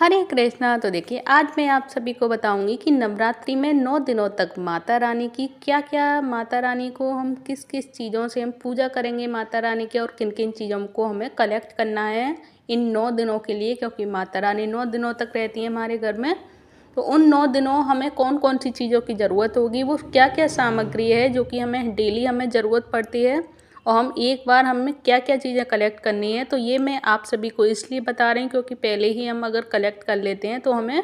हरे कृष्णा। तो देखिए, आज मैं आप सभी को बताऊंगी कि नवरात्रि में 9 दिनों तक माता रानी की क्या क्या, माता रानी को हम किस किस चीज़ों से हम पूजा करेंगे माता रानी के, और किन किन चीज़ों को हमें कलेक्ट करना है इन 9 दिनों के लिए, क्योंकि माता रानी 9 दिनों तक रहती है हमारे घर में। तो उन 9 दिनों हमें कौन कौन सी चीज़ों की ज़रूरत होगी, वो क्या क्या सामग्री है जो कि हमें डेली हमें ज़रूरत पड़ती है, और हम एक बार हमें क्या क्या चीज़ें कलेक्ट करनी है। तो ये मैं आप सभी को इसलिए बता रही हूँ क्योंकि पहले ही हम अगर कलेक्ट कर लेते हैं तो हमें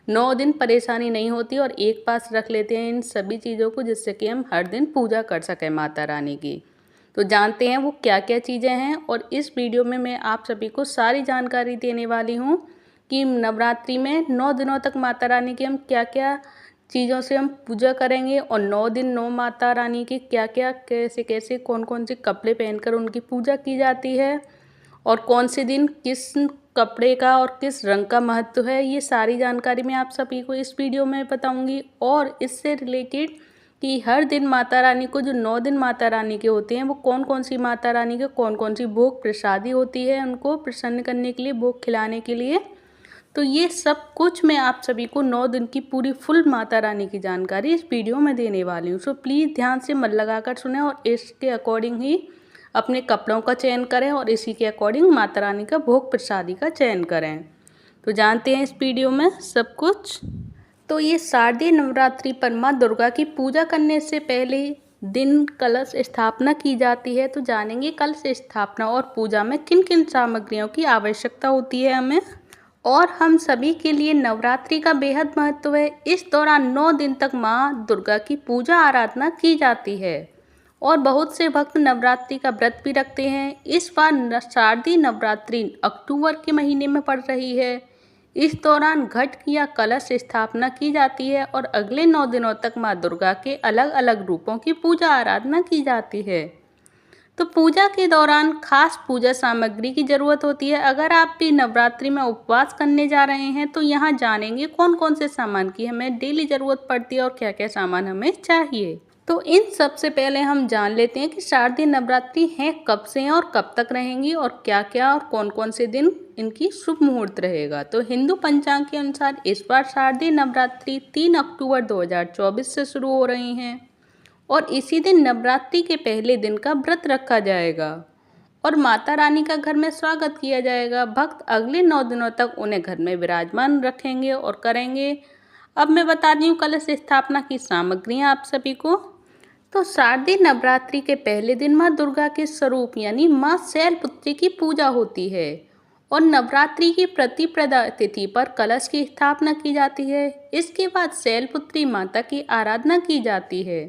9 दिन परेशानी नहीं होती, और एक पास रख लेते हैं इन सभी चीज़ों को, जिससे कि हम हर दिन पूजा कर सकें माता रानी की। तो जानते हैं वो क्या क्या चीज़ें हैं, और इस वीडियो में मैं आप सभी को सारी जानकारी देने वाली हूँ कि नवरात्रि में 9 दिनों तक माता रानी की हम क्या क्या चीज़ों से हम पूजा करेंगे, और 9 दिन 9 माता रानी की क्या क्या, कैसे कैसे, कौन कौन से कपड़े पहनकर उनकी पूजा की जाती है, और कौन से दिन किस कपड़े का और किस रंग का महत्व है। ये सारी जानकारी मैं आप सभी को इस वीडियो में बताऊंगी। और इससे रिलेटेड कि हर दिन माता रानी को, जो 9 दिन माता रानी के होते हैं, वो कौन कौन सी माता रानी के कौन कौन सी भोग प्रसादी होती है उनको प्रसन्न करने के लिए, भोग खिलाने के लिए। तो ये सब कुछ मैं आप सभी को 9 दिन की पूरी फुल माता रानी की जानकारी इस वीडियो में देने वाली हूँ। सो प्लीज़ ध्यान से मन लगाकर सुने, और इसके अकॉर्डिंग ही अपने कपड़ों का चयन करें, और इसी के अकॉर्डिंग माता रानी का भोग प्रसादी का चयन करें। तो जानते हैं इस वीडियो में सब कुछ। तो ये शारदीय नवरात्रि पर माँ दुर्गा की पूजा करने से पहले दिन कलश स्थापना की जाती है। तो जानेंगे कलश स्थापना और पूजा में किन किन सामग्रियों की आवश्यकता होती है हमें, और हम सभी के लिए नवरात्रि का बेहद महत्व है। इस दौरान 9 दिन तक माँ दुर्गा की पूजा आराधना की जाती है, और बहुत से भक्त नवरात्रि का व्रत भी रखते हैं। इस बार शारदीय नवरात्रि अक्टूबर के महीने में पड़ रही है। इस दौरान घट या कलश स्थापना की जाती है, और अगले 9 दिनों तक माँ दुर्गा के अलग अलग रूपों की पूजा आराधना की जाती है। तो पूजा के दौरान खास पूजा सामग्री की ज़रूरत होती है। अगर आप भी नवरात्रि में उपवास करने जा रहे हैं तो यहाँ जानेंगे कौन कौन से सामान की हमें डेली ज़रूरत पड़ती है, और क्या क्या सामान हमें चाहिए। तो इन सबसे पहले हम जान लेते हैं कि शारदीय नवरात्रि हैं कब से हैं और कब तक रहेंगी, और क्या क्या और कौन कौन से दिन इनकी शुभ मुहूर्त रहेगा। तो हिंदू पंचांग के अनुसार इस बार शारदीय नवरात्रि 3 अक्टूबर 2024 से शुरू हो रही हैं, और इसी दिन नवरात्रि के पहले दिन का व्रत रखा जाएगा, और माता रानी का घर में स्वागत किया जाएगा। भक्त अगले 9 दिनों तक उन्हें घर में विराजमान रखेंगे और करेंगे। अब मैं बता दी हूँ कलश स्थापना की सामग्रियाँ आप सभी को। तो शारदीय नवरात्रि के पहले दिन माँ दुर्गा के स्वरूप यानी माँ शैलपुत्री की पूजा होती है, और नवरात्रि की प्रतिपदा तिथि पर कलश की स्थापना की जाती है। इसके बाद शैलपुत्री माता की आराधना की जाती है,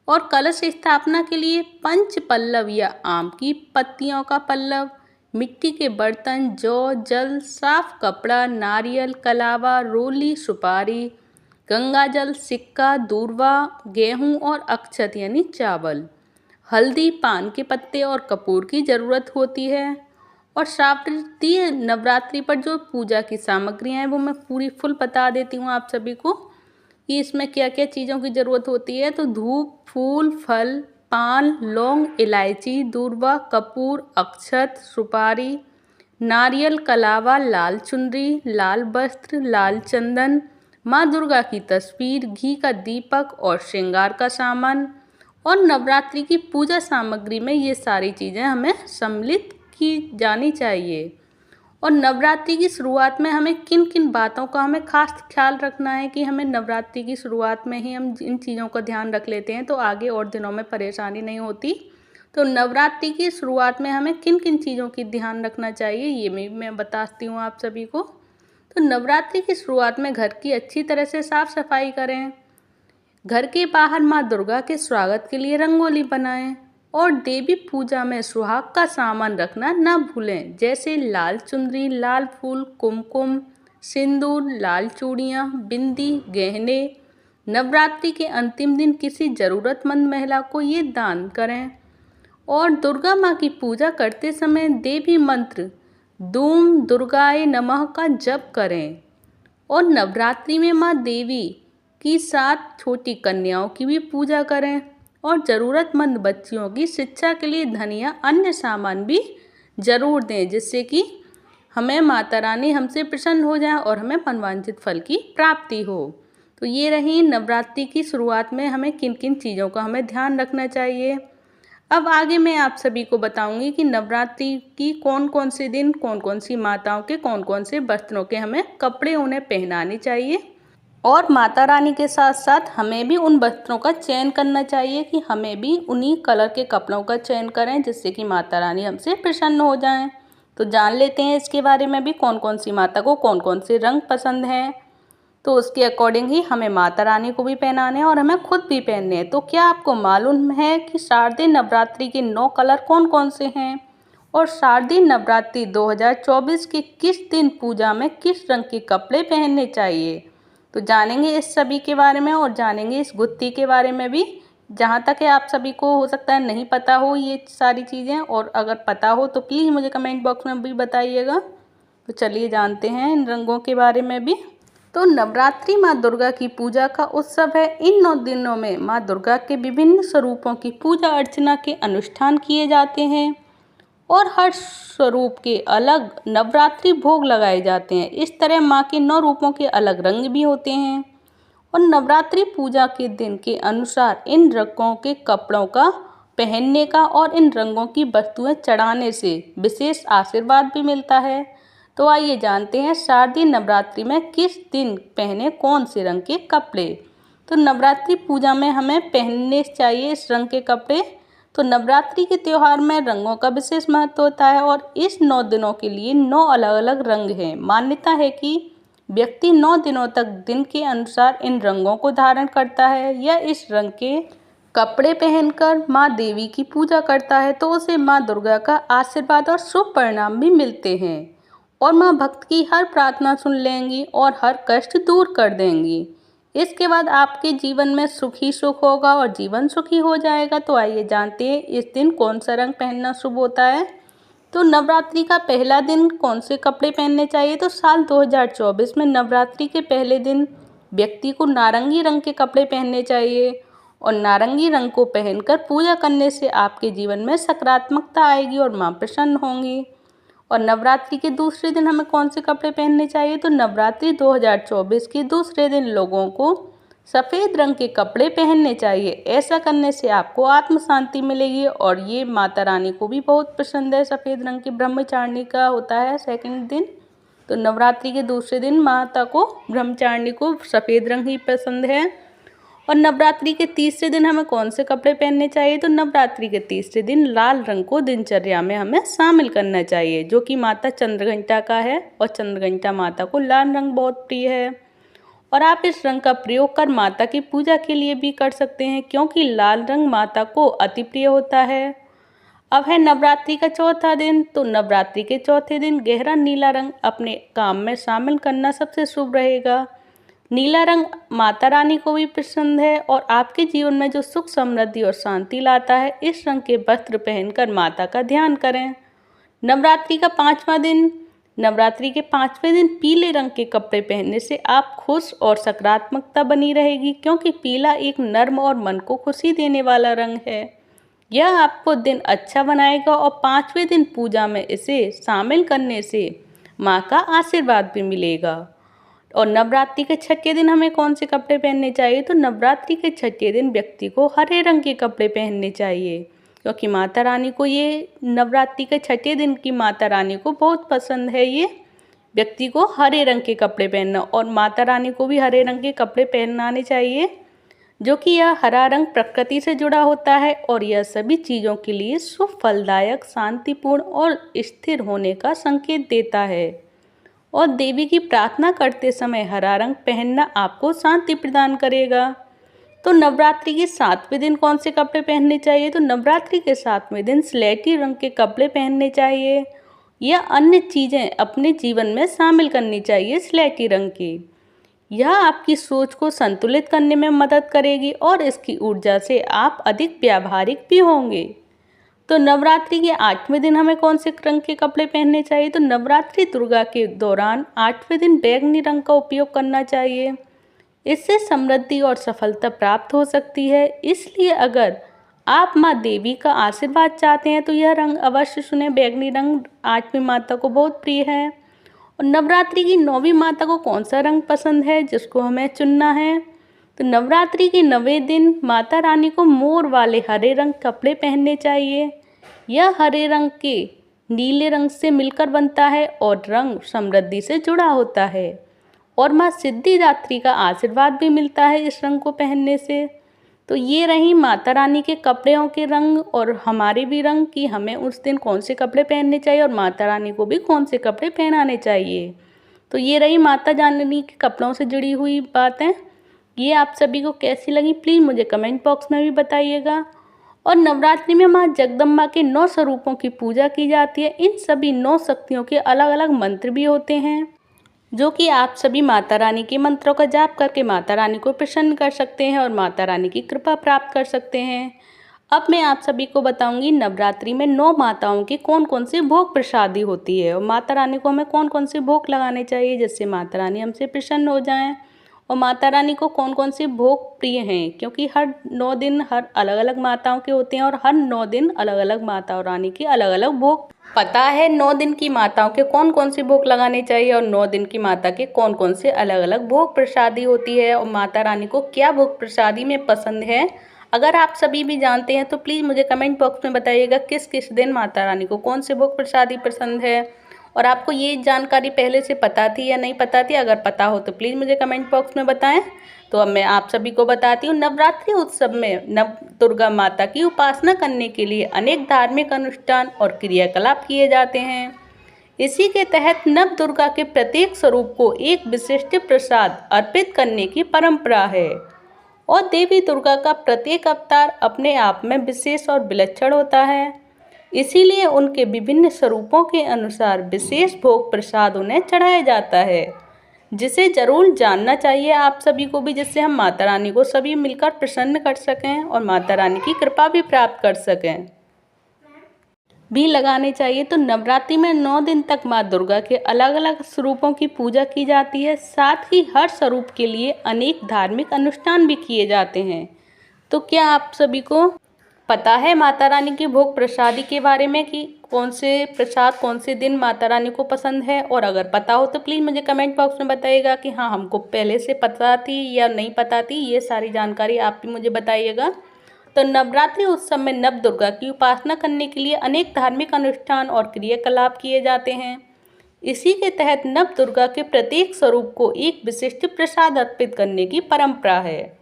और कलश स्थापना के लिए पंच पल्लव या आम की पत्तियों का पल्लव, मिट्टी के बर्तन, जौ, जल, साफ कपड़ा, नारियल, कलावा, रोली, सुपारी, गंगा जल, सिक्का, दूर्वा, गेहूं और अक्षत यानी चावल, हल्दी, पान के पत्ते और कपूर की ज़रूरत होती है। और शारदीय नवरात्रि पर जो पूजा की सामग्रियाँ हैं वो मैं पूरी फुल बता देती हूँ आप सभी को कि इसमें क्या क्या चीज़ों की ज़रूरत होती है। तो धूप, फूल, फल, पान, लौंग, इलायची, दूर्वा, कपूर, अक्षत, सुपारी, नारियल, कलावा, लाल चुनरी, लाल वस्त्र, लाल चंदन, माँ दुर्गा की तस्वीर, घी का दीपक और श्रृंगार का सामान। और नवरात्रि की पूजा सामग्री में ये सारी चीज़ें हमें सम्मिलित की जानी चाहिए। और नवरात्रि की शुरुआत में हमें किन किन बातों का हमें खास ख्याल रखना है कि हमें नवरात्रि की शुरुआत में ही हम इन चीज़ों का ध्यान रख लेते हैं तो आगे और दिनों में परेशानी नहीं होती। तो नवरात्रि की शुरुआत में हमें किन किन चीज़ों की ध्यान रखना चाहिए ये मैं बताती हूँ आप सभी को। तो नवरात्रि की शुरुआत में घर की अच्छी तरह से साफ सफाई करें, घर के बाहर माँ दुर्गा के स्वागत के लिए रंगोली बनाएं, और देवी पूजा में सुहाग का सामान रखना न भूलें, जैसे लाल चुनरी, लाल फूल, कुमकुम, सिंदूर, लाल चूड़ियाँ, बिंदी, गहने। नवरात्रि के अंतिम दिन किसी ज़रूरतमंद महिला को ये दान करें। और दुर्गा माँ की पूजा करते समय देवी मंत्र दूम दुर्गाए नमः का जप करें। और नवरात्रि में माँ देवी की साथ छोटी कन्याओं की भी पूजा करें, और ज़रूरतमंद बच्चियों की शिक्षा के लिए धन या अन्य सामान भी ज़रूर दें, जिससे कि हमें माता रानी हमसे प्रसन्न हो जाए और हमें मनवांछित फल की प्राप्ति हो। तो ये रही नवरात्रि की शुरुआत में हमें किन किन चीज़ों का हमें ध्यान रखना चाहिए। अब आगे मैं आप सभी को बताऊंगी कि नवरात्रि की कौन कौन से दिन कौन कौन सी माताओं के कौन कौन से वस्त्रों के हमें कपड़े उन्हें पहनाने चाहिए, और माता रानी के साथ साथ हमें भी उन वस्त्रों का चयन करना चाहिए कि हमें भी उन्हीं कलर के कपड़ों का चयन करें जिससे कि माता रानी हमसे प्रसन्न हो जाएं। तो जान लेते हैं इसके बारे में भी कौन कौन सी माता को कौन कौन से रंग पसंद हैं। तो उसके अकॉर्डिंग ही हमें माता रानी को भी पहनाने हैं और हमें खुद भी पहनने हैं। तो क्या आपको मालूम है कि शारदीय नवरात्रि के 9 कलर कौन कौन से हैं, और शारदीय नवरात्रि 2024 के किस दिन पूजा में किस रंग के कपड़े पहनने चाहिए। तो जानेंगे इस सभी के बारे में और जानेंगे इस गुत्थी के बारे में भी। जहाँ तक है आप सभी को हो सकता है नहीं पता हो ये सारी चीज़ें, और अगर पता हो तो प्लीज़ मुझे कमेंट बॉक्स में भी बताइएगा। तो चलिए जानते हैं इन रंगों के बारे में भी। तो नवरात्रि माँ दुर्गा की पूजा का उत्सव है। इन 9 दिनों में माँ दुर्गा के विभिन्न स्वरूपों की पूजा अर्चना के अनुष्ठान किए जाते हैं और हर स्वरूप के अलग नवरात्रि भोग लगाए जाते हैं। इस तरह माँ के 9 रूपों के अलग रंग भी होते हैं और नवरात्रि पूजा के दिन के अनुसार इन रंगों के कपड़ों का पहनने का और इन रंगों की वस्तुएं चढ़ाने से विशेष आशीर्वाद भी मिलता है। तो आइए जानते हैं शारदीय नवरात्रि में किस दिन पहने कौन से रंग के कपड़े। तो नवरात्रि पूजा में हमें पहनने चाहिए इस रंग के कपड़े। तो नवरात्रि के त्यौहार में रंगों का विशेष महत्व होता है और इस 9 दिनों के लिए 9 अलग अलग रंग हैं। मान्यता है कि व्यक्ति 9 दिनों तक दिन के अनुसार इन रंगों को धारण करता है या इस रंग के कपड़े पहनकर माँ देवी की पूजा करता है तो उसे माँ दुर्गा का आशीर्वाद और शुभ परिणाम भी मिलते हैं और माँ भक्त की हर प्रार्थना सुन लेंगी और हर कष्ट दूर कर देंगी। इसके बाद आपके जीवन में सुख ही सुख होगा और जीवन सुखी हो जाएगा। तो आइए जानते हैं इस दिन कौन सा रंग पहनना शुभ होता है। तो नवरात्रि का पहला दिन कौन से कपड़े पहनने चाहिए। तो साल 2024 में नवरात्रि के पहले दिन व्यक्ति को नारंगी रंग के कपड़े पहनने चाहिए और नारंगी रंग को पहनकर पूजा करने से आपके जीवन में सकारात्मकता आएगी और माँ प्रसन्न होंगी। और नवरात्रि के दूसरे दिन हमें कौन से कपड़े पहनने चाहिए। तो नवरात्रि 2024 के दूसरे दिन लोगों को सफ़ेद रंग के कपड़े पहनने चाहिए। ऐसा करने से आपको आत्म शांति मिलेगी और ये माता रानी को भी बहुत पसंद है। सफ़ेद रंग की ब्रह्मचारिणी का होता है सेकंड दिन। तो नवरात्रि के दूसरे दिन माता को ब्रह्मचारिणी को सफ़ेद रंग ही पसंद है। और नवरात्रि के तीसरे दिन हमें कौन से कपड़े पहनने चाहिए। तो नवरात्रि के तीसरे दिन लाल रंग को दिनचर्या में हमें शामिल करना चाहिए जो कि माता चंद्रघंटा का है और चंद्रघंटा माता को लाल रंग बहुत प्रिय है। और आप इस रंग का प्रयोग कर माता की पूजा के लिए भी कर सकते हैं क्योंकि लाल रंग माता को अति प्रिय होता है। अब है नवरात्रि का चौथा दिन। तो नवरात्रि के चौथे दिन गहरा नीला रंग अपने काम में शामिल करना सबसे शुभ रहेगा। नीला रंग माता रानी को भी पसंद है और आपके जीवन में जो सुख समृद्धि और शांति लाता है। इस रंग के वस्त्र पहनकर माता का ध्यान करें। नवरात्रि का 5वां दिन। नवरात्रि के 5वें दिन पीले रंग के कपड़े पहनने से आप खुश और सकारात्मकता बनी रहेगी क्योंकि पीला एक नर्म और मन को खुशी देने वाला रंग है। यह आपको दिन अच्छा बनाएगा और 5वें दिन पूजा में इसे शामिल करने से माँ का आशीर्वाद भी मिलेगा। और नवरात्रि के छठे दिन हमें कौन से कपड़े पहनने चाहिए। तो नवरात्रि के छठे दिन व्यक्ति को हरे रंग के कपड़े पहनने चाहिए क्योंकि माता रानी को ये नवरात्रि के छठे दिन की माता रानी को बहुत पसंद है ये व्यक्ति को हरे रंग के कपड़े पहनना, और माता रानी को भी हरे रंग के कपड़े पहनाने चाहिए जो कि यह हरा रंग प्रकृति से जुड़ा होता है और यह सभी चीज़ों के लिए शुभ फलदायक शांतिपूर्ण और स्थिर होने का संकेत देता है। और देवी की प्रार्थना करते समय हरा रंग पहनना आपको शांति प्रदान करेगा। तो नवरात्रि के 7वें दिन कौन से कपड़े पहनने चाहिए। तो नवरात्रि के 7वें दिन स्लेटी रंग के कपड़े पहनने चाहिए या अन्य चीज़ें अपने जीवन में शामिल करनी चाहिए स्लेटी रंग की। यह आपकी सोच को संतुलित करने में मदद करेगी और इसकी ऊर्जा से आप अधिक व्यावहारिक भी होंगे। तो नवरात्रि के 8वें दिन हमें कौन से रंग के कपड़े पहनने चाहिए। तो नवरात्रि दुर्गा के दौरान 8वें दिन बैंगनी रंग का उपयोग करना चाहिए। इससे समृद्धि और सफलता प्राप्त हो सकती है। इसलिए अगर आप माँ देवी का आशीर्वाद चाहते हैं तो यह रंग अवश्य चुनें। बैंगनी रंग 8वीं माता को बहुत प्रिय है। और नवरात्रि की 9वीं माता को कौन सा रंग पसंद है जिसको हमें चुनना है। तो नवरात्रि के 9वें दिन माता रानी को मोर वाले हरे रंग कपड़े पहनने चाहिए। यह हरे रंग के नीले रंग से मिलकर बनता है और रंग समृद्धि से जुड़ा होता है और माँ सिद्धिदात्री का आशीर्वाद भी मिलता है इस रंग को पहनने से। तो ये रही माता रानी के कपड़ों के रंग और हमारे भी रंग कि हमें उस दिन कौन से कपड़े पहनने चाहिए और माता रानी को भी कौन से कपड़े पहनाने चाहिए। तो ये रही माता रानी के कपड़ों से जुड़ी हुई बातें। ये आप सभी को कैसी लगी प्लीज़ मुझे कमेंट बॉक्स में भी बताइएगा। और नवरात्रि में माँ जगदम्बा के 9 स्वरूपों की पूजा की जाती है। इन सभी 9 शक्तियों के अलग अलग मंत्र भी होते हैं जो कि आप सभी माता रानी के मंत्रों का जाप करके माता रानी को प्रसन्न कर सकते हैं और माता रानी की कृपा प्राप्त कर सकते हैं। अब मैं आप सभी को बताऊंगी नवरात्रि में 9 माताओं की कौन कौन सी भोग प्रसादी होती है और माता रानी को हमें कौन कौन से भोग लगाने चाहिए जिससे माता रानी हमसे प्रसन्न हो जाएं और माता रानी को कौन कौन से भोग प्रिय हैं, क्योंकि हर 9 दिन हर अलग अलग माताओं के होते हैं और हर 9 दिन अलग अलग माता और रानी के अलग अलग भोग। पता है 9 दिन की माताओं के कौन कौन से भोग लगाने चाहिए और 9 दिन की माता के कौन कौन से अलग अलग भोग प्रसादी होती है और माता रानी को क्या भोग प्रसादी में पसंद है। अगर आप सभी भी जानते हैं तो प्लीज़ मुझे कमेंट बॉक्स में बताइएगा किस किस दिन माता रानी को कौन से भोग प्रसादी पसंद है और आपको ये जानकारी पहले से पता थी या नहीं पता थी। अगर पता हो तो प्लीज़ मुझे कमेंट बॉक्स में बताएं। तो अब मैं आप सभी को बताती हूँ नवरात्रि उत्सव में नव दुर्गा माता की उपासना करने के लिए अनेक धार्मिक अनुष्ठान और क्रियाकलाप किए जाते हैं। इसी के तहत नव दुर्गा के प्रत्येक स्वरूप को एक विशिष्ट प्रसाद अर्पित करने की परंपरा है और देवी दुर्गा का प्रत्येक अवतार अपने आप में विशेष और विलक्षण होता है। इसीलिए उनके विभिन्न स्वरूपों के अनुसार विशेष भोग प्रसाद उन्हें चढ़ाया जाता है, जिसे जरूर जानना चाहिए आप सभी को भी, जिससे हम माता रानी को सभी मिलकर प्रसन्न कर सकें और माता रानी की कृपा भी प्राप्त कर सकें भी लगाने चाहिए। तो नवरात्रि में 9 दिन तक माँ दुर्गा के अलग अलग स्वरूपों की पूजा की जाती है। साथ ही हर स्वरूप के लिए अनेक धार्मिक अनुष्ठान भी किए जाते हैं। तो क्या आप सभी को पता है माता रानी की भोग प्रसादी के बारे में कि कौन से प्रसाद कौन से दिन माता रानी को पसंद है। और अगर पता हो तो प्लीज़ मुझे कमेंट बॉक्स में बताइएगा कि हाँ हमको पहले से पता थी या नहीं पता थी। ये सारी जानकारी आप भी मुझे बताइएगा। तो नवरात्रि उत्सव में नव दुर्गा की उपासना करने के लिए अनेक धार्मिक अनुष्ठान और क्रियाकलाप किए जाते हैं। इसी के तहत नव दुर्गा के प्रत्येक स्वरूप को एक विशिष्ट प्रसाद अर्पित करने की परंपरा है।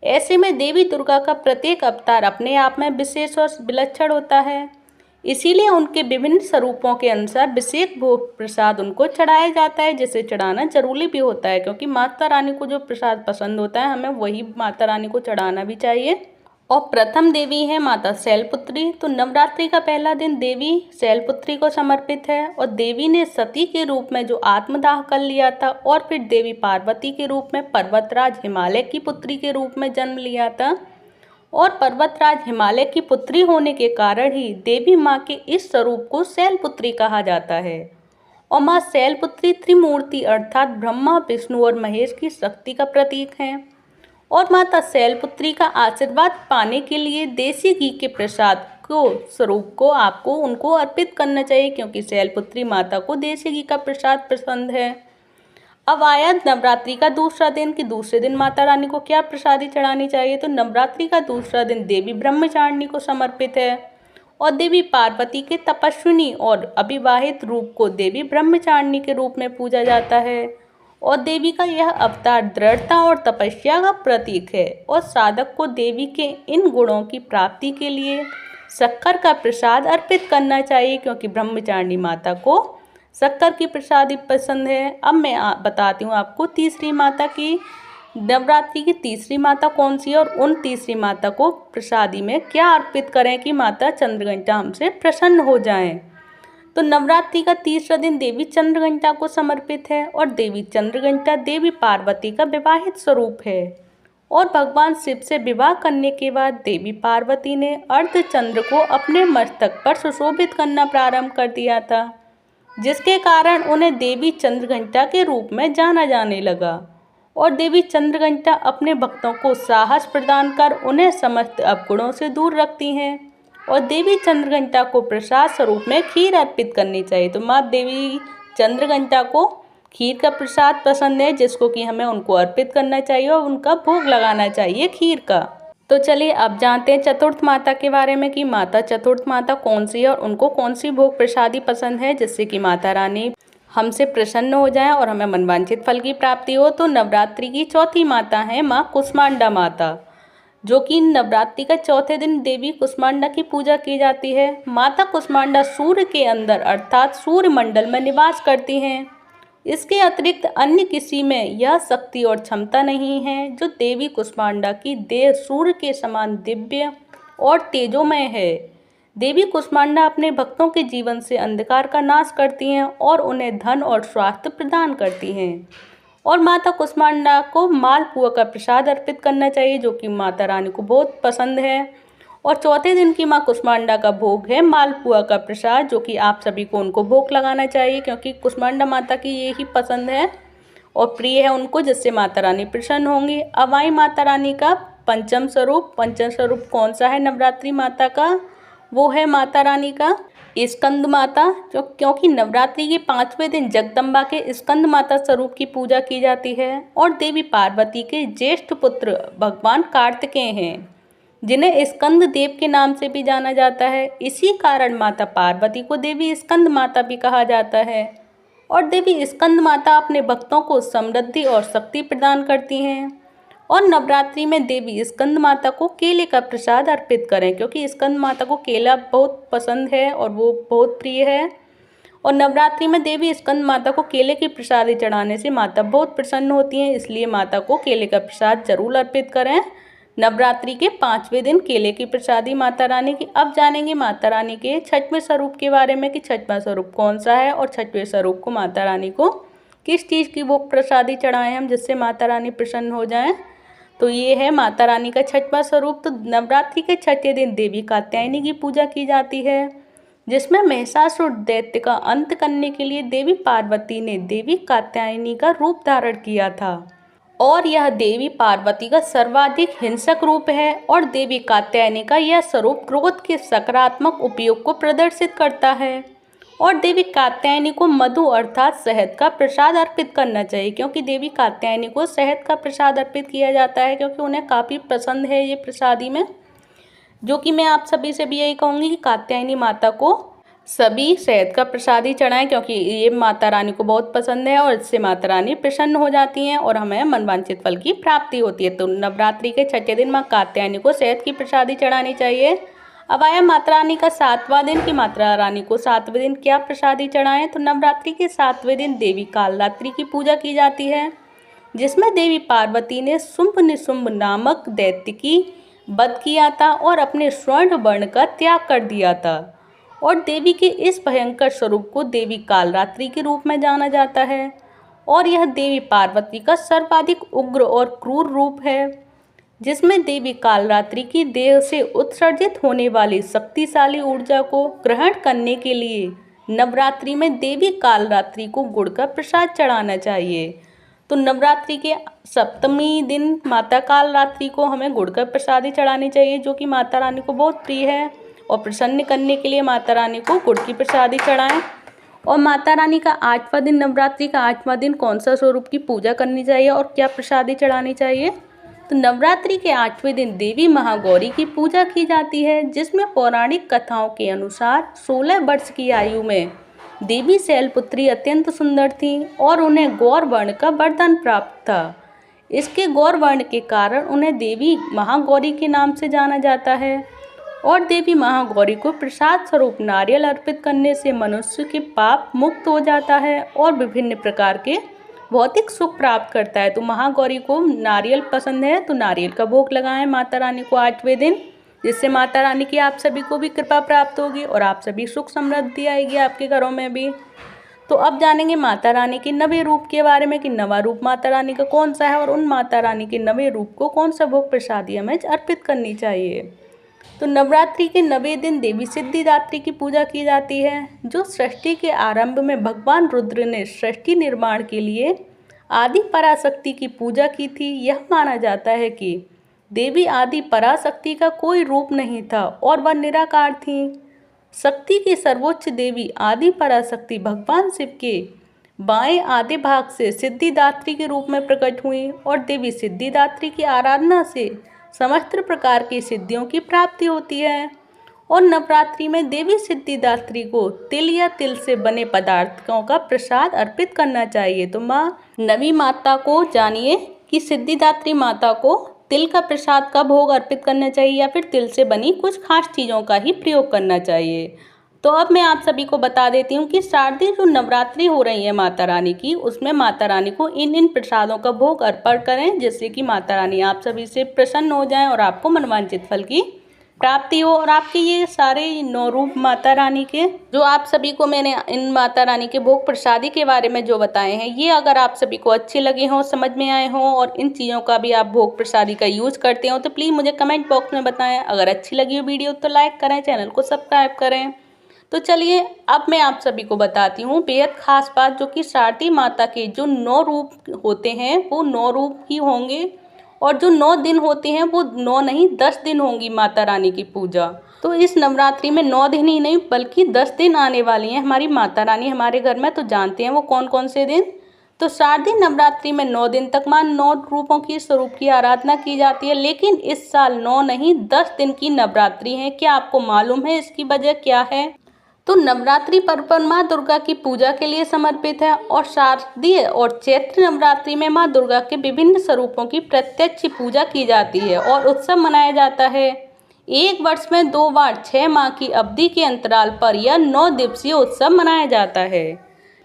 ऐसे में देवी दुर्गा का प्रत्येक अवतार अपने आप में विशेष और विलक्षण होता है। इसीलिए उनके विभिन्न स्वरूपों के अनुसार विशेष भोग प्रसाद उनको चढ़ाया जाता है, जिसे चढ़ाना जरूरी भी होता है, क्योंकि माता रानी को जो प्रसाद पसंद होता है हमें वही माता रानी को चढ़ाना भी चाहिए। और प्रथम देवी है माता शैलपुत्री। तो नवरात्रि का पहला दिन देवी शैलपुत्री को समर्पित है और देवी ने सती के रूप में जो आत्मदाह कर लिया था और फिर देवी पार्वती के रूप में पर्वतराज हिमालय की पुत्री के रूप में जन्म लिया था। और पर्वतराज हिमालय की पुत्री होने के कारण ही देवी माँ के इस स्वरूप को शैलपुत्री कहा जाता है। और माँ शैलपुत्री त्रिमूर्ति अर्थात ब्रह्मा विष्णु और महेश की शक्ति का प्रतीक है। और माता शैलपुत्री का आशीर्वाद पाने के लिए देसी घी के प्रसाद को स्वरूप को आपको उनको अर्पित करना चाहिए, क्योंकि शैलपुत्री माता को देसी घी का प्रसाद पसंद है। अब आया नवरात्रि का दूसरा दिन कि दूसरे दिन माता रानी को क्या प्रसादी चढ़ानी चाहिए। तो नवरात्रि का दूसरा दिन देवी ब्रह्मचारिणी को समर्पित है और देवी पार्वती के तपस्विनी और अविवाहित रूप को देवी ब्रह्मचारिणी के रूप में पूजा जाता है। और देवी का यह अवतार दृढ़ता और तपस्या का प्रतीक है और साधक को देवी के इन गुणों की प्राप्ति के लिए शक्कर का प्रसाद अर्पित करना चाहिए, क्योंकि ब्रह्मचारिणी माता को शक्कर की प्रसादी पसंद है। अब मैं बताती हूँ आपको तीसरी माता की नवरात्रि की तीसरी माता कौन सी है और उन तीसरी माता को प्रसादी में क्या अर्पित करें कि माता चंद्रघंटा हमसे प्रसन्न हो जाएं। तो नवरात्रि का तीसरा दिन देवी चंद्रघंटा को समर्पित है और देवी चंद्रघंटा देवी पार्वती का विवाहित स्वरूप है। और भगवान शिव से विवाह करने के बाद देवी पार्वती ने अर्धचंद्र को अपने मस्तक पर सुशोभित करना प्रारंभ कर दिया था, जिसके कारण उन्हें देवी चंद्रघंटा के रूप में जाना जाने लगा। और देवी चंद्रघंटा अपने भक्तों को साहस प्रदान कर उन्हें समस्त अवगुणों से दूर रखती हैं। और देवी चंद्रघंटा को प्रसाद स्वरूप में खीर अर्पित करनी चाहिए। तो माँ देवी चंद्रघंटा को खीर का प्रसाद पसंद है, जिसको कि हमें उनको अर्पित करना चाहिए और उनका भोग लगाना चाहिए खीर का। तो चलिए अब जानते हैं चतुर्थ माता के बारे में कि माता चतुर्थ माता कौन सी है और उनको कौन सी भोग प्रसादी पसंद है, जिससे कि माता रानी हमसे प्रसन्न हो जाए और हमें मनवांछित फल की प्राप्ति हो। तो नवरात्रि की चौथी माता है माँ कुष्मांडा माता, जो कि नवरात्रि का चौथे दिन देवी कुष्मांडा की पूजा की जाती है। माता कुष्मांडा सूर्य के अंदर अर्थात सूर्य मंडल में निवास करती हैं। इसके अतिरिक्त अन्य किसी में यह शक्ति और क्षमता नहीं है। जो देवी कुष्मांडा की देह सूर्य के समान दिव्य और तेजोमय है। देवी कुष्मांडा अपने भक्तों के जीवन से अंधकार का नाश करती हैं और उन्हें धन और स्वास्थ्य प्रदान करती हैं। और माता कुष्मांडा को मालपुआ का प्रसाद अर्पित करना चाहिए, जो कि माता रानी को बहुत पसंद है। और चौथे दिन की माँ कुष्मांडा का भोग है मालपुआ का प्रसाद, जो कि आप सभी को उनको भोग लगाना चाहिए, क्योंकि कुष्मांडा माता की ये ही पसंद है और प्रिय है उनको, जिससे माता रानी प्रसन्न होंगी। अब आई माता रानी का पंचम स्वरूप कौन सा है नवरात्रि माता का? वो है माता रानी का स्कंद माता, जो क्योंकि नवरात्रि के 5वें दिन जगदम्बा के स्कंद माता स्वरूप की पूजा की जाती है। और देवी पार्वती के ज्येष्ठ पुत्र भगवान कार्तिकेय हैं, जिन्हें स्कंद देव के नाम से भी जाना जाता है। इसी कारण माता पार्वती को देवी स्कंद माता भी कहा जाता है। और देवी स्कंद माता अपने भक्तों को समृद्धि और शक्ति प्रदान करती हैं। और नवरात्रि में देवी स्कंद माता को केले का प्रसाद अर्पित करें, क्योंकि स्कंद माता को केला बहुत पसंद है और वो बहुत प्रिय है। और नवरात्रि में देवी स्कंद माता को केले की प्रसादी चढ़ाने से माता बहुत प्रसन्न होती हैं, इसलिए माता को केले का प्रसाद जरूर अर्पित करें नवरात्रि के 5वें दिन केले की प्रसादी माता रानी की। अब जानेंगे माता रानी के छठवें स्वरूप के बारे में कि छठवां स्वरूप कौन सा है और छठवें स्वरूप को माता रानी को किस चीज़ की भोग प्रसादी चढ़ाएं हम, जिससे माता रानी प्रसन्न हो जाएं। तो ये है माता रानी का छठवां स्वरूप। तो नवरात्रि के छठे दिन देवी कात्यायनी की पूजा की जाती है, जिसमें महिषासुर दैत्य का अंत करने के लिए देवी पार्वती ने देवी कात्यायनी का रूप धारण किया था। और यह देवी पार्वती का सर्वाधिक हिंसक रूप है। और देवी कात्यायनी का यह स्वरूप क्रोध के सकारात्मक उपयोग को प्रदर्शित करता है। और देवी कात्यायनी को मधु अर्थात शहद का प्रसाद अर्पित करना चाहिए, क्योंकि देवी कात्यायनी को शहद का प्रसाद अर्पित किया जाता है, क्योंकि उन्हें काफ़ी पसंद है ये प्रसादी में। जो कि मैं आप सभी से भी यही कहूँगी कि कात्यायनी माता को सभी शहद का प्रसाद ही चढ़ाएं, क्योंकि ये माता रानी को बहुत पसंद है और इससे माता रानी प्रसन्न हो जाती हैं और हमें मनवांछित फल की प्राप्ति होती है। तो नवरात्रि के छठे दिन माँ कात्यायनी को शहद की प्रसादी चढ़ानी चाहिए। अब आया माता रानी का 7वां दिन कि माता रानी को 7वें दिन क्या प्रसादी चढ़ाएं। तो नवरात्रि के 7वें दिन देवी कालरात्रि की पूजा की जाती है, जिसमें देवी पार्वती ने शुंभ निशुंभ नामक दैत्य की वध किया था और अपने स्वर्ण वर्ण का त्याग कर दिया था। और देवी के इस भयंकर स्वरूप को देवी कालरात्रि के रूप में जाना जाता है। और यह देवी पार्वती का सर्वाधिक उग्र और क्रूर रूप है, जिसमें देवी कालरात्रि की देह से उत्सर्जित होने वाली शक्तिशाली ऊर्जा को ग्रहण करने के लिए नवरात्रि में देवी कालरात्रि को गुड़ का प्रसाद चढ़ाना चाहिए। तो नवरात्रि के सप्तमी दिन माता कालरात्रि को हमें गुड़ का प्रसाद ही चढ़ानी चाहिए, जो कि माता रानी को बहुत प्रिय है। और प्रसन्न करने के लिए माता रानी को गुड़ की प्रसादी चढ़ाएं। और माता रानी का 8वां दिन नवरात्रि का 8वां दिन कौन सा स्वरूप की पूजा करनी चाहिए और क्या प्रसादी चढ़ानी चाहिए। तो नवरात्रि के 8वें दिन देवी महागौरी की पूजा की जाती है, जिसमें पौराणिक कथाओं के अनुसार 16 वर्ष की आयु में देवी शैलपुत्री अत्यंत सुंदर थीं और उन्हें गौर वर्ण का वरदान प्राप्त था। इसके गौर वर्ण के कारण उन्हें देवी महागौरी के नाम से जाना जाता है। और देवी महागौरी को प्रसाद स्वरूप नारियल अर्पित करने से मनुष्य के पाप मुक्त हो जाता है और विभिन्न प्रकार के भौतिक सुख प्राप्त करता है। तो महागौरी को नारियल पसंद है, तो नारियल का भोग लगाएं माता रानी को 8वें दिन, जिससे माता रानी की आप सभी को भी कृपा प्राप्त होगी और आप सभी सुख समृद्धि आएगी आपके घरों में भी। तो अब जानेंगे माता रानी के 9वें रूप के बारे में कि 9वां रूप माता रानी का कौन सा है और उन माता रानी के 9वें रूप को कौन सा भोग प्रसादी हमें अर्पित करनी चाहिए। तो नवरात्रि के 9वें दिन देवी सिद्धिदात्री की पूजा की जाती है, जो सृष्टि के आरंभ में भगवान रुद्र ने सृष्टि निर्माण के लिए आदि पराशक्ति की पूजा की थी। यह माना जाता है कि देवी आदि पराशक्ति का कोई रूप नहीं था और वह निराकार थी। शक्ति की सर्वोच्च देवी आदि पराशक्ति भगवान शिव के बाएं आधे भाग से सिद्धिदात्री के रूप में प्रकट हुई और देवी सिद्धिदात्री की आराधना से समस्त प्रकार की सिद्धियों की प्राप्ति होती है। और नवरात्रि में देवी सिद्धिदात्री को तिल या तिल से बने पदार्थों का प्रसाद अर्पित करना चाहिए। तो माँ नवी माता को जानिए कि सिद्धिदात्री माता को तिल का प्रसाद का भोग अर्पित करना चाहिए या फिर तिल से बनी कुछ खास चीज़ों का ही प्रयोग करना चाहिए। तो अब मैं आप सभी को बता देती हूँ कि शारदीय जो नवरात्रि हो रही है माता रानी की, उसमें माता रानी को इन प्रसादों का भोग अर्पण करें, जिससे कि माता रानी आप सभी से प्रसन्न हो जाएं और आपको मनवांछित फल की प्राप्ति हो। और आपके ये सारे 9 रूप माता रानी के जो आप सभी को मैंने इन माता रानी के भोग प्रसादी के बारे में जो बताए हैं, ये अगर आप सभी को अच्छे लगे हों, समझ में आए हों और इन चीज़ों का भी आप भोग प्रसादी का यूज़ करते हो, तो प्लीज़ मुझे कमेंट बॉक्स में बताएं। अगर अच्छी लगी हो वीडियो तो लाइक करें, चैनल को सब्सक्राइब करें। तो चलिए अब मैं आप सभी को बताती हूँ बेहद खास बात, जो कि शारदी माता के जो 9 रूप होते हैं वो 9 रूप ही होंगे और जो 9 दिन होते हैं वो 9 नहीं 10 दिन होंगी माता रानी की पूजा। तो इस नवरात्रि में 9 दिन ही नहीं बल्कि 10 दिन आने वाली हैं हमारी माता रानी हमारे घर में। तो जानते हैं वो कौन कौन से दिन। तो शारदीय नवरात्रि में 9 दिन तक मां 9 रूपों की स्वरूप की आराधना की जाती है, लेकिन इस साल 9 नहीं 10 दिन की नवरात्रि है। क्या आपको मालूम है इसकी वजह क्या है? तो नवरात्रि पर्व माँ दुर्गा की पूजा के लिए समर्पित है और शारदीय और चैत्र नवरात्रि में माँ दुर्गा के विभिन्न स्वरूपों की प्रत्यक्ष पूजा की जाती है और उत्सव मनाया जाता है। एक वर्ष में 2 बार 6 माह की अवधि के अंतराल पर यह 9 दिवसीय उत्सव मनाया जाता है।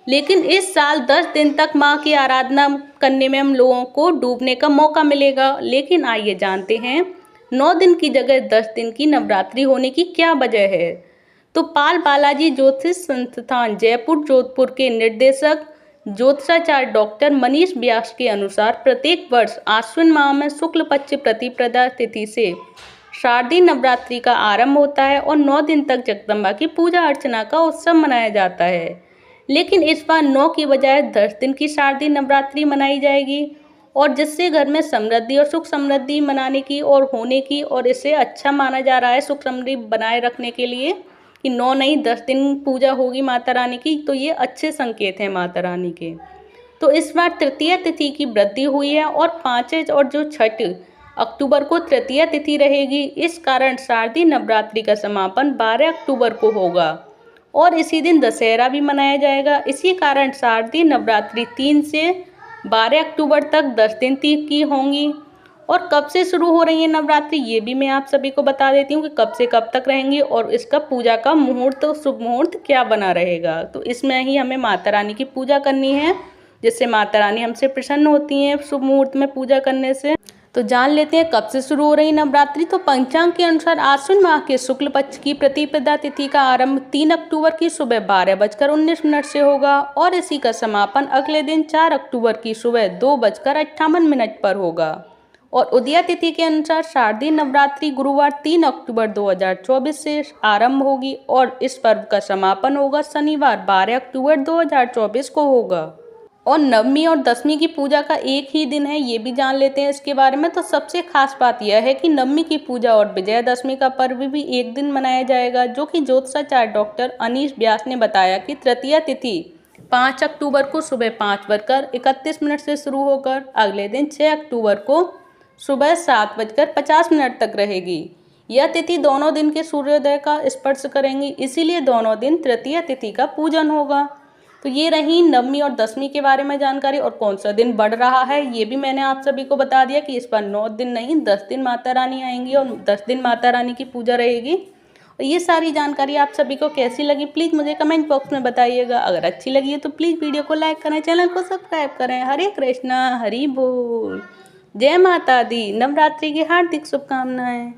लेकिन इस साल 10 दिन तक माँ की आराधना करने में हम लोगों को डूबने का मौका मिलेगा। लेकिन आइए जानते हैं 9 दिन की जगह 10 दिन की नवरात्रि होने की क्या वजह है। तो पाल बालाजी ज्योतिष संस्थान जयपुर जोधपुर के निर्देशक ज्योतिषाचार्य डॉक्टर मनीष व्यास के अनुसार प्रत्येक वर्ष आश्विन माह में शुक्ल पक्ष प्रतिपदा तिथि से शारदीय नवरात्रि का आरंभ होता है और 9 दिन तक जगदम्बा की पूजा अर्चना का उत्सव मनाया जाता है। लेकिन इस बार 9 की बजाय 10 दिन की शारदीय नवरात्रि मनाई जाएगी और जिससे घर में समृद्धि और सुख समृद्धि मनाने की और होने की, और इसे अच्छा माना जा रहा है सुख समृद्धि बनाए रखने के लिए कि 9 नहीं 10 दिन पूजा होगी माता रानी की। तो ये अच्छे संकेत हैं माता रानी के। तो इस बार तृतीया तिथि की वृद्धि हुई है और 5 और जो 6 अक्टूबर को तृतीया तिथि रहेगी। इस कारण शारदीय नवरात्रि का समापन 12 अक्टूबर को होगा और इसी दिन दशहरा भी मनाया जाएगा। इसी कारण शारदीय नवरात्रि 3 से 12 अक्टूबर तक 10 दिन की होंगी। और कब से शुरू हो रही है नवरात्रि ये भी मैं आप सभी को बता देती हूँ कि कब से कब तक रहेंगी और इसका पूजा का मुहूर्त शुभ मुहूर्त क्या बना रहेगा। तो इसमें ही हमें माता रानी की पूजा करनी है, जिससे माता रानी हमसे प्रसन्न होती हैं शुभ मुहूर्त में पूजा करने से। तो जान लेते हैं कब से शुरू हो रही नवरात्रि। तो पंचांग के अनुसार आश्विन माह के शुक्ल पक्ष की प्रतिपदा तिथि का आरंभ 3 अक्टूबर की सुबह 12:19 से होगा और इसी का समापन अगले दिन 4 अक्टूबर की सुबह 2:58 पर होगा। और उदया तिथि के अनुसार शारदीय नवरात्रि गुरुवार 3 अक्टूबर 2024 से आरंभ होगी और इस पर्व का समापन होगा शनिवार 12 अक्टूबर 2024 को होगा। और नवमी और दसवीं की पूजा का एक ही दिन है, ये भी जान लेते हैं इसके बारे में। तो सबसे खास बात यह है कि नवमी की पूजा और विजयादशमी का पर्व भी एक दिन मनाया जाएगा, जो कि ज्योतिषाचार्य डॉक्टर अनीश व्यास ने बताया कि तृतीया तिथि 5 अक्टूबर को सुबह 5:31 से शुरू होकर अगले दिन 6 अक्टूबर को सुबह 7:50 तक रहेगी। यह तिथि दोनों दिन के सूर्योदय का स्पर्श करेंगी, इसीलिए दोनों दिन तृतीया तिथि का पूजन होगा। तो ये रही नवमी और दसवीं के बारे में जानकारी। और कौन सा दिन बढ़ रहा है ये भी मैंने आप सभी को बता दिया कि इस बार 9 दिन नहीं 10 दिन माता रानी आएंगी और 10 दिन माता रानी की पूजा रहेगी। और ये सारी जानकारी आप सभी को कैसी लगी प्लीज़ मुझे कमेंट बॉक्स में बताइएगा। अगर अच्छी लगी है तो प्लीज़ वीडियो को लाइक करें, चैनल को सब्सक्राइब करें। हरे कृष्णा हरि बोल, जय माता दी। नवरात्रि की हार्दिक शुभकामनाएं।